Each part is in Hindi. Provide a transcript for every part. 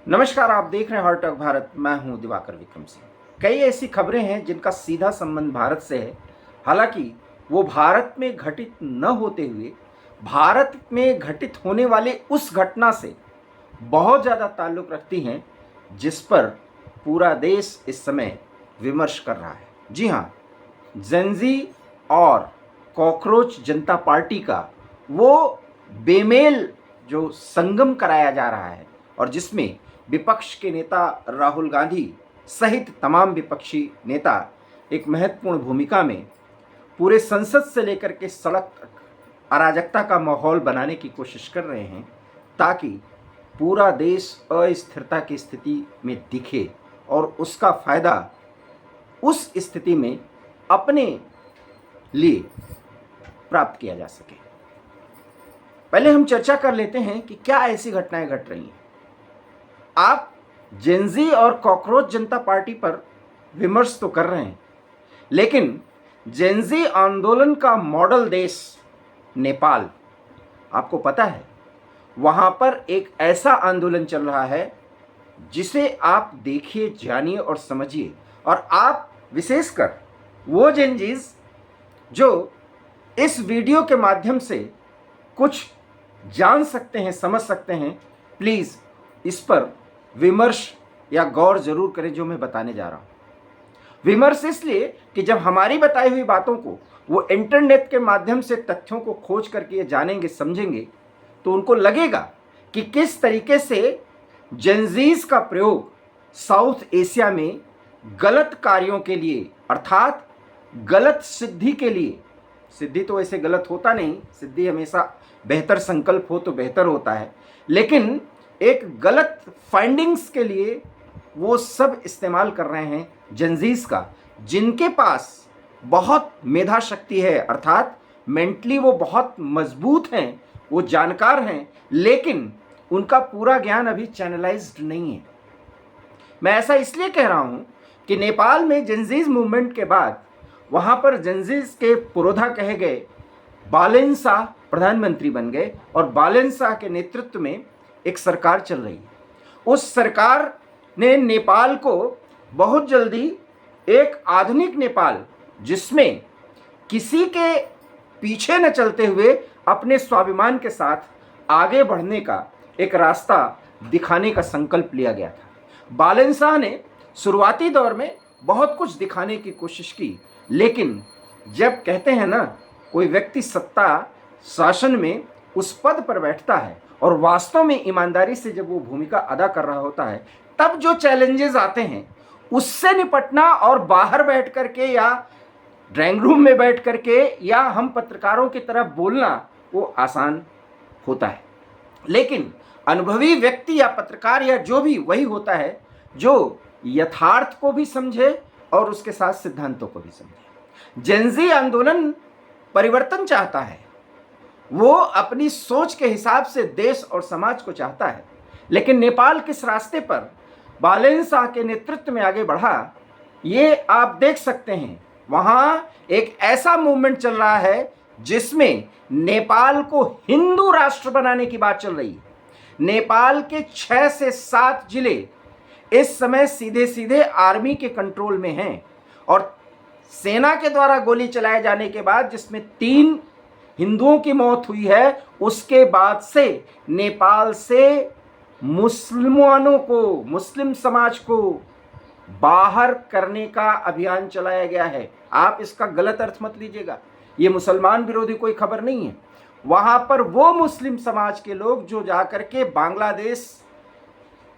नमस्कार, आप देख रहे हैं हॉट टॉक भारत। मैं हूं दिवाकर विक्रम सिंह। कई ऐसी खबरें हैं जिनका सीधा संबंध भारत से है। हालांकि वो भारत में घटित न होते हुए भारत में घटित होने वाले उस घटना से बहुत ज़्यादा ताल्लुक़ रखती हैं जिस पर पूरा देश इस समय विमर्श कर रहा है। जी हाँ, जेनजी और कॉकरोच जनता पार्टी का वो बेमेल जो संगम कराया जा रहा है और जिसमें विपक्ष के नेता राहुल गांधी सहित तमाम विपक्षी नेता एक महत्वपूर्ण भूमिका में पूरे संसद से लेकर के सड़क तक अराजकता का माहौल बनाने की कोशिश कर रहे हैं ताकि पूरा देश अस्थिरता की स्थिति में दिखे और उसका फ़ायदा उस स्थिति में अपने लिए प्राप्त किया जा सके। पहले हम चर्चा कर लेते हैं कि क्या ऐसी घटनाएं घट रही हैं। आप जेनजी और कॉकरोच जनता पार्टी पर विमर्श तो कर रहे हैं, लेकिन जेनजी आंदोलन का मॉडल देश नेपाल, आपको पता है वहाँ पर एक ऐसा आंदोलन चल रहा है जिसे आप देखिए, जानिए और समझिए। और आप विशेषकर वो जेनजीज जो इस वीडियो के माध्यम से कुछ जान सकते हैं, समझ सकते हैं, प्लीज़ इस पर विमर्श या गौर जरूर करें जो मैं बताने जा रहा हूं। विमर्श इसलिए कि जब हमारी बताई हुई बातों को वो इंटरनेट के माध्यम से तथ्यों को खोज करके ये जानेंगे, समझेंगे, तो उनको लगेगा कि किस तरीके से जेनजीज का प्रयोग साउथ एशिया में गलत कार्यों के लिए, अर्थात गलत सिद्धि के लिए, सिद्धि तो ऐसे गलत होता नहीं, सिद्धि हमेशा बेहतर संकल्प हो तो बेहतर होता है, लेकिन एक गलत फाइंडिंग्स के लिए वो सब इस्तेमाल कर रहे हैं जेनजीज का, जिनके पास बहुत मेधा शक्ति है, अर्थात मेंटली वो बहुत मजबूत हैं, वो जानकार हैं, लेकिन उनका पूरा ज्ञान अभी चैनलाइज्ड नहीं है। मैं ऐसा इसलिए कह रहा हूँ कि नेपाल में जेनजीज मूवमेंट के बाद वहाँ पर जेनजीज के पुरोधा कहे गए बालेन शाह प्रधानमंत्री बन गए और बालेन शाह के नेतृत्व में एक सरकार चल रही है। उस सरकार ने नेपाल को बहुत जल्दी एक आधुनिक नेपाल, जिसमें किसी के पीछे न चलते हुए अपने स्वाभिमान के साथ आगे बढ़ने का एक रास्ता दिखाने का संकल्प लिया गया था। बालेन शाह ने शुरुआती दौर में बहुत कुछ दिखाने की कोशिश की, लेकिन जब कहते हैं ना, कोई व्यक्ति सत्ता शासन में उस पद पर बैठता है और वास्तव में ईमानदारी से जब वो भूमिका अदा कर रहा होता है, तब जो चैलेंजेस आते हैं उससे निपटना और बाहर बैठ करके या ड्राइंग रूम में बैठ करके या हम पत्रकारों की तरह बोलना वो आसान होता है। लेकिन अनुभवी व्यक्ति या पत्रकार या जो भी वही होता है जो यथार्थ को भी समझे और उसके साथ सिद्धांतों को भी समझे। जेनजी आंदोलन परिवर्तन चाहता है, वो अपनी सोच के हिसाब से देश और समाज को चाहता है, लेकिन नेपाल किस रास्ते पर बालेन शाह के नेतृत्व में आगे बढ़ा ये आप देख सकते हैं। वहाँ एक ऐसा मूवमेंट चल रहा है जिसमें नेपाल को हिंदू राष्ट्र बनाने की बात चल रही है। नेपाल के 6 से 7 जिले इस समय सीधे सीधे आर्मी के कंट्रोल में हैं और सेना के द्वारा गोली चलाए जाने के बाद जिसमें 3 हिंदुओं की मौत हुई है, उसके बाद से नेपाल से मुसलमानों को, मुस्लिम समाज को बाहर करने का अभियान चलाया गया है। आप इसका गलत अर्थ मत लीजिएगा, ये मुसलमान विरोधी कोई खबर नहीं है। वहाँ पर वो मुस्लिम समाज के लोग जो जाकर के बांग्लादेश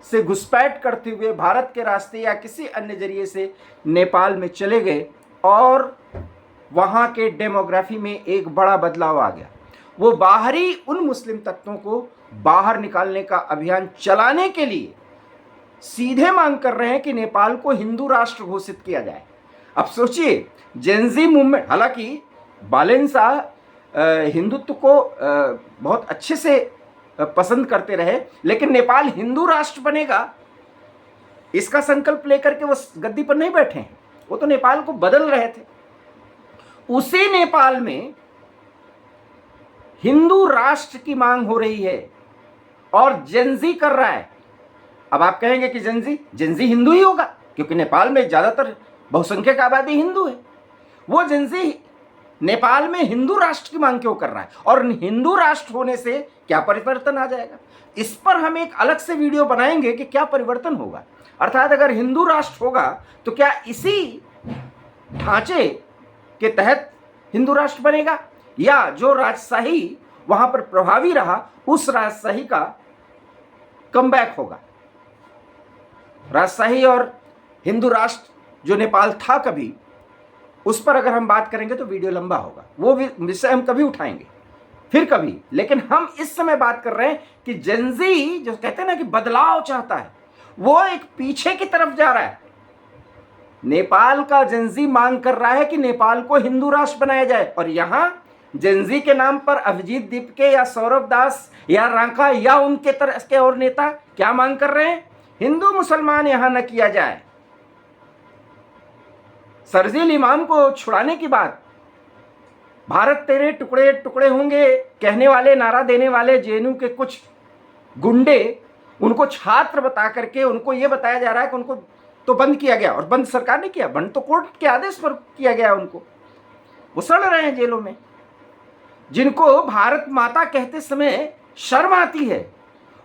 से घुसपैठ करते हुए भारत के रास्ते या किसी अन्य जरिए से नेपाल में चले गए और वहाँ के डेमोग्राफी में एक बड़ा बदलाव आ गया। वो बाहरी उन मुस्लिम तत्वों को बाहर निकालने का अभियान चलाने के लिए सीधे मांग कर रहे हैं कि नेपाल को हिंदू राष्ट्र घोषित किया जाए। अब सोचिए, जेनजी मूवमेंट, हालांकि बालेन शाह हिंदुत्व को बहुत अच्छे से पसंद करते रहे, लेकिन नेपाल हिंदू राष्ट्र बनेगा इसका संकल्प लेकर के वो गद्दी पर नहीं बैठे हैं, वो तो नेपाल को बदल रहे थे। उसी नेपाल में हिंदू राष्ट्र की मांग हो रही है और जेनजी कर रहा है। अब आप कहेंगे कि जेंजी हिंदू ही होगा, क्योंकि नेपाल में ज़्यादातर बहुसंख्यक आबादी हिंदू है। वो जेंजी नेपाल में हिंदू राष्ट्र की मांग क्यों कर रहा है, और हिंदू राष्ट्र होने से क्या परिवर्तन आ जाएगा? इस पर हम एक अलग से वीडियो बनाएंगे कि क्या परिवर्तन होगा। अर्थात अगर हिंदू राष्ट्र होगा तो क्या इसी ढांचे के तहत हिंदू राष्ट्र बनेगा, या जो राजशाही वहां पर प्रभावी रहा उस राजशाही का कमबैक होगा? राजशाही और हिंदू राष्ट्र जो नेपाल था कभी, उस पर अगर हम बात करेंगे तो वीडियो लंबा होगा, वो विषय हम कभी उठाएंगे फिर कभी। लेकिन हम इस समय बात कर रहे हैं कि जेंजी जो कहते हैं ना कि बदलाव चाहता है, वो एक पीछे की तरफ जा रहा है। नेपाल का जेंजी मांग कर रहा है कि नेपाल को हिंदू राष्ट्र बनाया जाए, और यहां जेंजी के नाम पर अभिजीत दीपके या सौरभ दास या रांका या उनके तरह के और नेता क्या मांग कर रहे हैं? हिंदू मुसलमान यहां न किया जाए। शरजील इमाम को छुड़ाने की बात, भारत तेरे टुकड़े टुकड़े होंगे कहने वाले, नारा देने वाले जेएनयू के कुछ गुंडे, उनको छात्र बता करके उनको यह बताया जा रहा है कि उनको तो बंद किया गया, और बंद सरकार ने किया, बंद तो कोर्ट के आदेश पर किया गया उनको। वो सड़ रहे हैं जेलों में। जिनको भारत माता कहते समय शर्म आती है,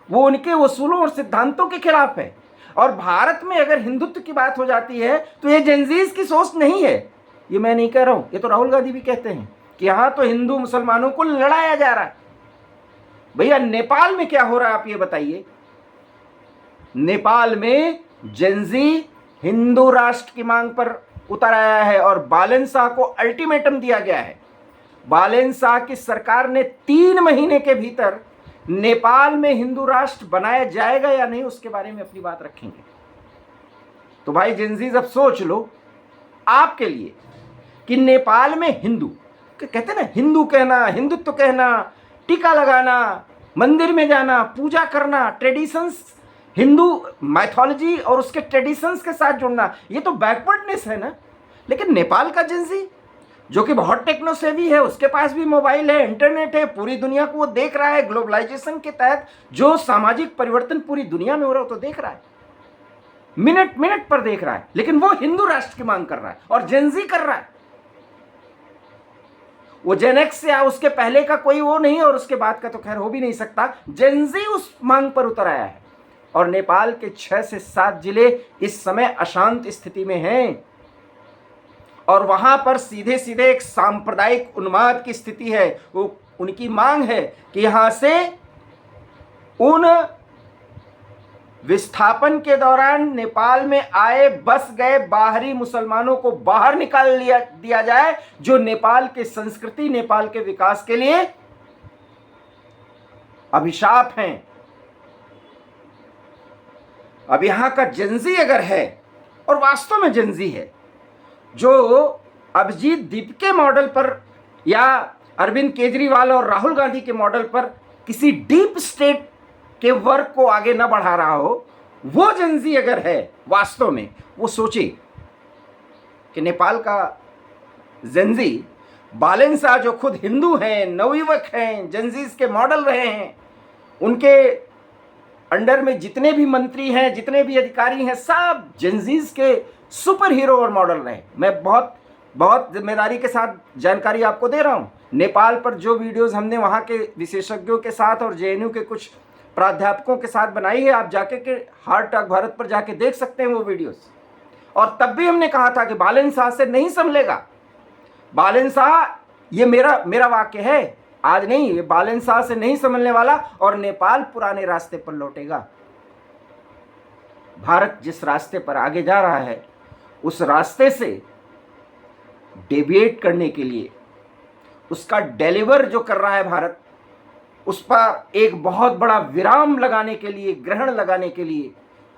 वो उनके उसूलों और सिद्धांतों के खिलाफ है। और भारत में अगर हिंदुत्व की बात हो जाती है तो ये जेंजीज की सोच नहीं है। ये मैं नहीं कह रहा हूं, ये तो राहुल गांधी भी कहते हैं कि यहां तो हिंदू मुसलमानों को लड़ाया जा रहा है। भैया नेपाल में क्या हो रहा है आप ये बताइए? नेपाल में जेंजी हिंदू राष्ट्र की मांग पर उतर आया है, और बालन शाह को अल्टीमेटम दिया गया है। बालन शाह की सरकार ने 3 महीने के भीतर नेपाल में हिंदू राष्ट्र बनाया जाएगा या नहीं, उसके बारे में अपनी बात रखेंगे। तो भाई जेंजीज अब सोच लो आपके लिए कि नेपाल में हिंदू कहते हैं ना, हिंदू कहना, हिंदुत्व कहना, टीका लगाना, मंदिर में जाना, पूजा करना, ट्रेडिशंस, हिंदू माइथोलॉजी और उसके ट्रेडिशंस के साथ जुड़ना, ये तो बैकवर्डनेस है ना। लेकिन नेपाल का जेंजी जो कि बहुत टेक्नो सेवी है, उसके पास भी मोबाइल है, इंटरनेट है, पूरी दुनिया को वो देख रहा है। ग्लोबलाइजेशन के तहत जो सामाजिक परिवर्तन पूरी दुनिया में हो रहा है तो देख रहा है, मिनट मिनट पर देख रहा है। लेकिन वो हिंदू राष्ट्र की मांग कर रहा है, और जेंजी कर रहा है। वो जेनेक्स या उसके पहले का कोई वो नहीं, और उसके बाद का तो खैर हो भी नहीं सकता। जेंजी उस मांग पर उतर आया है, और नेपाल के 6 से 7 जिले इस समय अशांत स्थिति में हैं, और वहां पर सीधे सीधे एक सांप्रदायिक उन्माद की स्थिति है। वो उनकी मांग है कि यहां से उन विस्थापन के दौरान नेपाल में आए बस गए बाहरी मुसलमानों को बाहर निकाल दिया जाए, जो नेपाल के संस्कृति, नेपाल के विकास के लिए अभिशाप हैं। अब यहां का जेंजी अगर है, और वास्तव में जेंजी है, जो अभिजीत दीपके मॉडल पर या अरविंद केजरीवाल और राहुल गांधी के मॉडल पर किसी डीप स्टेट के वर्क को आगे न बढ़ा रहा हो, वो जेंजी अगर है वास्तव में, वो सोचे कि नेपाल का जेंजी बालन शाह जो खुद हिंदू हैं, नवयुवक हैं, जेंजीज के मॉडल रहे हैं, उनके अंडर में जितने भी मंत्री हैं, जितने भी अधिकारी हैं, सब जेंजीज के सुपर हीरो और मॉडल रहे। मैं बहुत बहुत जिम्मेदारी के साथ जानकारी आपको दे रहा हूं। नेपाल पर जो वीडियोस हमने वहां के विशेषज्ञों के साथ और जेएनयू के कुछ प्राध्यापकों के साथ बनाई है, आप जाके के हार्ट टॉक भारत पर जाके देख सकते हैं वो वीडियोस। और तब भी हमने कहा था कि बालन शाह से नहीं संभलेगा। बालन शाह, ये मेरा वाक्य है, आज नहीं, ये बालन शाह से नहीं संभलने वाला, और नेपाल पुराने रास्ते पर लौटेगा। भारत जिस रास्ते पर आगे जा रहा है, उस रास्ते से डेविएट करने के लिए, उसका डिलीवर जो कर रहा है भारत, उस पर एक बहुत बड़ा विराम लगाने के लिए, ग्रहण लगाने के लिए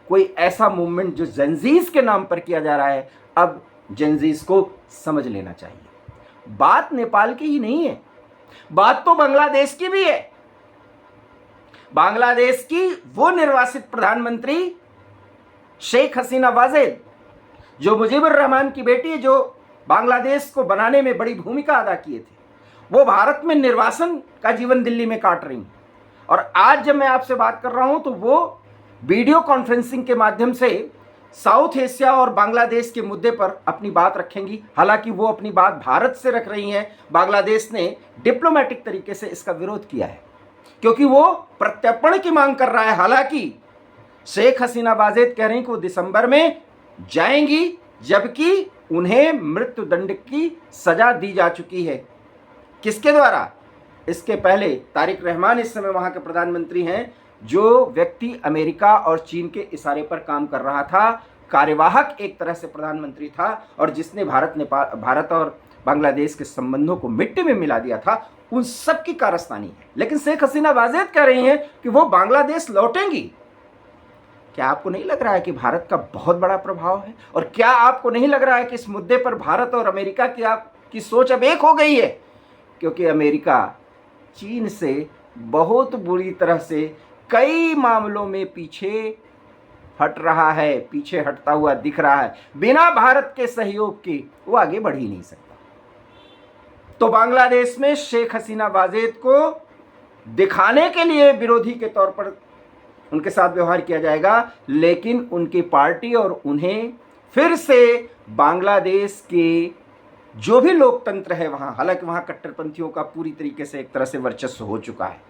कोई ऐसा मूवमेंट जो जेंजीज के नाम पर किया जा रहा है, अब जेंजीज को समझ लेना चाहिए। बात नेपाल की ही नहीं है, बात तो बांग्लादेश की भी है। बांग्लादेश की वो निर्वासित प्रधानमंत्री शेख हसीना वाजेद, जो मुजीबुर रहमान की बेटी है, जो बांग्लादेश को बनाने में बड़ी भूमिका अदा किए थे, वो भारत में निर्वासन का जीवन दिल्ली में काट रही हैं। और आज जब मैं आपसे बात कर रहा हूं तो वो वीडियो कॉन्फ्रेंसिंग के माध्यम से साउथ एशिया और बांग्लादेश के मुद्दे पर अपनी बात रखेंगी। हालांकि वो अपनी बात भारत से रख रही हैं। बांग्लादेश ने डिप्लोमेटिक तरीके से इसका विरोध किया है क्योंकि वो प्रत्यर्पण की मांग कर रहा है। हालांकि शेख हसीना वाजेद कह रही कि वो दिसंबर में जाएंगी, जबकि उन्हें मृत्युदंड की सजा दी जा चुकी है। किसके द्वारा? इसके पहले तारिक रहमान इस समय वहां के प्रधानमंत्री हैं, जो व्यक्ति अमेरिका और चीन के इशारे पर काम कर रहा था, कार्यवाहक एक तरह से प्रधानमंत्री था, और जिसने भारत और बांग्लादेश के संबंधों को मिट्टी में मिला दिया था, उन सब की कारस्तानी है। लेकिन शेख हसीना वाजेद कह रही हैं कि वो बांग्लादेश लौटेंगी। क्या आपको नहीं लग रहा है कि भारत का बहुत बड़ा प्रभाव है? और क्या आपको नहीं लग रहा है कि इस मुद्दे पर भारत और अमेरिका की आपकी सोच अब एक हो गई है? क्योंकि अमेरिका चीन से बहुत बुरी तरह से कई मामलों में पीछे हट रहा है, पीछे हटता हुआ दिख रहा है। बिना भारत के सहयोग के वो आगे बढ़ ही नहीं सकता। तो बांग्लादेश में शेख हसीना वाजेद को दिखाने के लिए विरोधी के तौर पर उनके साथ व्यवहार किया जाएगा, लेकिन उनकी पार्टी और उन्हें फिर से बांग्लादेश के जो भी लोकतंत्र है वहां, हालांकि वहां कट्टरपंथियों का पूरी तरीके से एक तरह से वर्चस्व हो चुका है,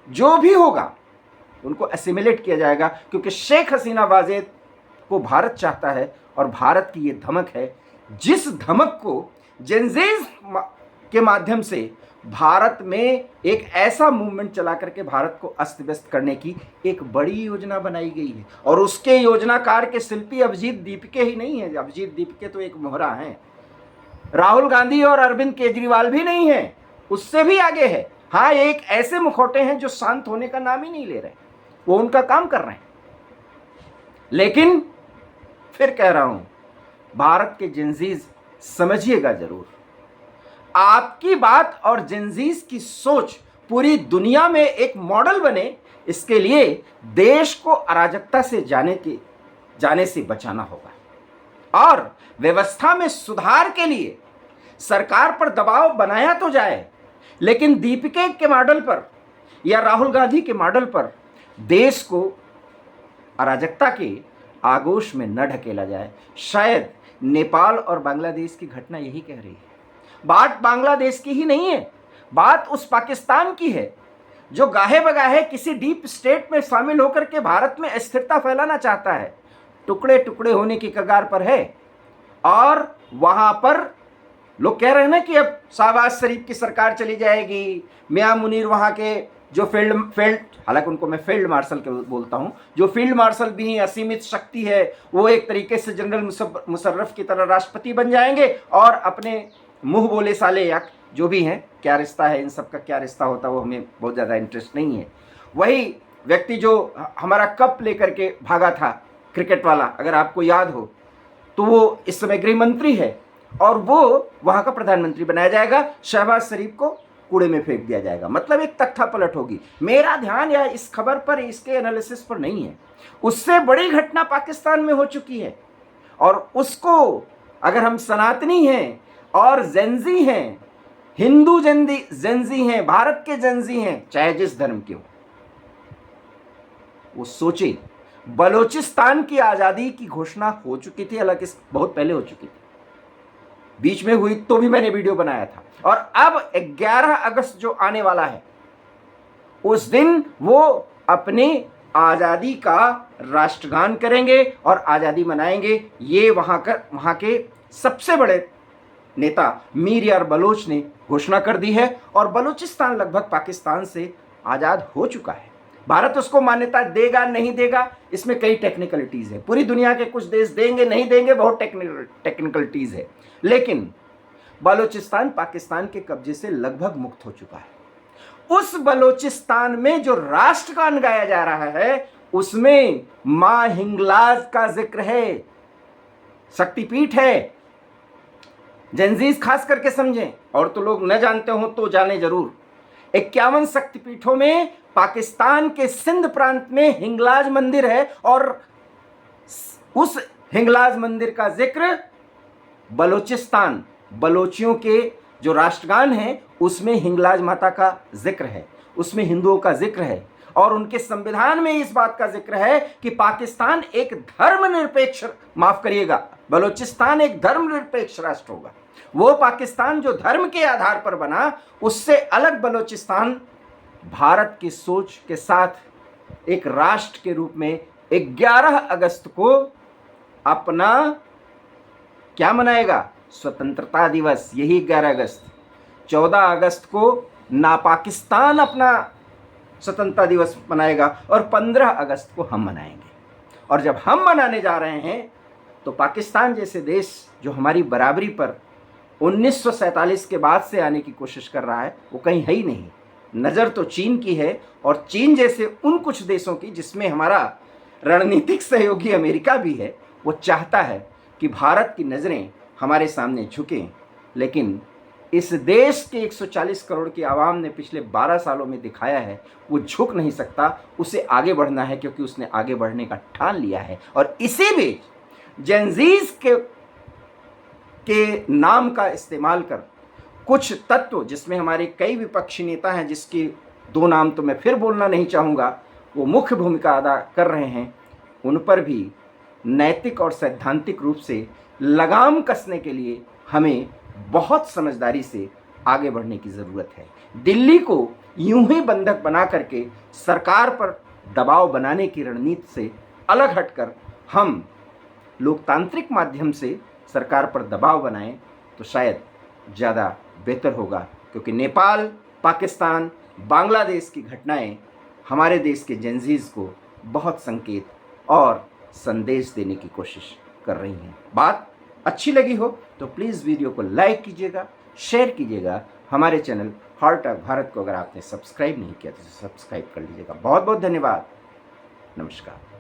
जो भी होगा उनको एसिमिलेट किया जाएगा, क्योंकि शेख हसीना वाजेद को भारत चाहता है और भारत की ये धमक है, जिस धमक को जेनजीज के माध्यम से भारत में एक ऐसा मूवमेंट चला करके भारत को अस्त व्यस्त करने की एक बड़ी योजना बनाई गई है। और उसके योजनाकार के शिल्पी अभिजीत दीपके ही नहीं है। अभिजीत दीपके तो एक मोहरा हैं। राहुल गांधी और अरविंद केजरीवाल भी नहीं है, उससे भी आगे है। हाँ, एक ऐसे मुखौटे हैं जो शांत होने का नाम ही नहीं ले रहे, वो उनका काम कर रहे हैं। लेकिन फिर कह रहा हूं, भारत के जेनजीज समझिएगा जरूर, आपकी बात और जेनजीज की सोच पूरी दुनिया में एक मॉडल बने, इसके लिए देश को अराजकता से जाने से बचाना होगा। और व्यवस्था में सुधार के लिए सरकार पर दबाव बनाया तो जाए, लेकिन दीपिका के मॉडल पर या राहुल गांधी के मॉडल पर देश को अराजकता के आगोश में न ढकेला जाए। शायद नेपाल और बांग्लादेश की घटना यही कह रही है। बात बांग्लादेश की ही नहीं है, बात उस पाकिस्तान की है जो गाहे बगाहे किसी डीप स्टेट में शामिल होकर के भारत में अस्थिरता फैलाना चाहता है, टुकड़े टुकड़े होने की कगार पर है। और वहां पर लोग कह रहे हैं ना कि अब शहबाज शरीफ की सरकार चली जाएगी, मियां मुनीर वहां के जो फील्ड हालांकि उनको मैं फील्ड मार्शल के बोलता हूं, जो फील्ड मार्शल भी हैं, असीमित शक्ति है, वो एक तरीके से जनरल मुशर्रफ की तरह राष्ट्रपति बन जाएंगे और अपने मुंह बोले साले या जो भी हैं, क्या रिश्ता है इन सब का, क्या रिश्ता होता है वो हमें बहुत ज़्यादा इंटरेस्ट नहीं है। वही व्यक्ति जो हमारा कप लेकर के भागा था, क्रिकेट वाला, अगर आपको याद हो, तो वो इस समय गृह मंत्री है और वो वहाँ का प्रधानमंत्री बनाया जाएगा। शहबाज शरीफ को कूड़े में फेंक दिया जाएगा। मतलब एक तख्ता पलट होगी। मेरा ध्यान या इस खबर पर, इसके एनालिसिस पर नहीं है। उससे बड़ी घटना पाकिस्तान में हो चुकी है और उसको अगर हम सनातनी हैं और जेंजी हैं, हिंदू जेंजी हैं, भारत के जेंजी हैं, चाहे जिस धर्म के हो, वो सोचे। बलोचिस्तान की आज़ादी की घोषणा हो चुकी थी, हालांकि बहुत पहले हो चुकी थी, बीच में हुई तो भी मैंने वीडियो बनाया था। और अब 11 अगस्त जो आने वाला है, उस दिन वो अपनी आज़ादी का राष्ट्रगान करेंगे और आज़ादी मनाएंगे। ये वहाँ के सबसे बड़े नेता मीर यार बलोच ने घोषणा कर दी है और बलूचिस्तान लगभग पाकिस्तान से आज़ाद हो चुका है। भारत उसको मान्यता देगा नहीं देगा, इसमें कई टेक्निकलिटीज़ है। पूरी दुनिया के कुछ देश देंगे नहीं देंगे, बहुत टेक्निकलिटीज़ है। लेकिन बलूचिस्तान पाकिस्तान के कब्जे से लगभग मुक्त हो चुका है। उस बलूचिस्तान में जो राष्ट्रगान गाया जा रहा है, उसमें मां हिंगलाज का जिक्र है, शक्तिपीठ है। जेंजीज खास करके समझें, और तो लोग न जानते हो तो जाने जरूर। 51 शक्तिपीठों में पाकिस्तान के सिंध प्रांत में हिंगलाज मंदिर है और उस हिंगलाज मंदिर का जिक्र बलूचिस्तान, बलोचियों के जो राष्ट्रगान है उसमें हिंगलाज माता का जिक्र है, उसमें हिंदुओं का जिक्र है। और उनके संविधान में इस बात का जिक्र है कि पाकिस्तान एक धर्मनिरपेक्ष, माफ करिएगा, बलूचिस्तान एक धर्मनिरपेक्ष राष्ट्र होगा। वो पाकिस्तान जो धर्म के आधार पर बना, उससे अलग बलूचिस्तान भारत की सोच के साथ एक राष्ट्र के रूप में 11 अगस्त को अपना क्या मनाएगा? स्वतंत्रता दिवस। यही 11 अगस्त। 14 अगस्त को ना पाकिस्तान अपना स्वतंत्रता दिवस मनाएगा और 15 अगस्त को हम मनाएंगे। और जब हम मनाने जा रहे हैं तो पाकिस्तान जैसे देश जो हमारी बराबरी पर 1947 के बाद से आने की कोशिश कर रहा है, वो कहीं है ही नहीं। नज़र तो चीन की है, और चीन जैसे उन कुछ देशों की जिसमें हमारा रणनीतिक सहयोगी अमेरिका भी है, वो चाहता है कि भारत की नज़रें हमारे सामने झुकें। लेकिन इस देश के 140 करोड़ की आवाम ने पिछले 12 सालों में दिखाया है वो झुक नहीं सकता, उसे आगे बढ़ना है, क्योंकि उसने आगे बढ़ने का ठान लिया है। और इसी बीच जेनजीज के नाम का इस्तेमाल कर कुछ तत्व, जिसमें हमारे कई विपक्षी नेता हैं, जिसकी 2 नाम तो मैं फिर बोलना नहीं चाहूँगा, वो मुख्य भूमिका अदा कर रहे हैं, उन पर भी नैतिक और सैद्धांतिक रूप से लगाम कसने के लिए हमें बहुत समझदारी से आगे बढ़ने की ज़रूरत है। दिल्ली को यूं ही बंधक बना करके सरकार पर दबाव बनाने की रणनीति से अलग हटकर हम लोकतांत्रिक माध्यम से सरकार पर दबाव बनाएं तो शायद ज़्यादा बेहतर होगा, क्योंकि नेपाल, पाकिस्तान, बांग्लादेश की घटनाएं हमारे देश के जेनजीज को बहुत संकेत और संदेश देने की कोशिश कर रही हैं। बात अच्छी लगी हो तो प्लीज़ वीडियो को लाइक कीजिएगा, शेयर कीजिएगा। हमारे चैनल हार्ट ऑफ भारत को अगर आपने सब्सक्राइब नहीं किया तो सब्सक्राइब कर लीजिएगा। बहुत बहुत धन्यवाद। नमस्कार।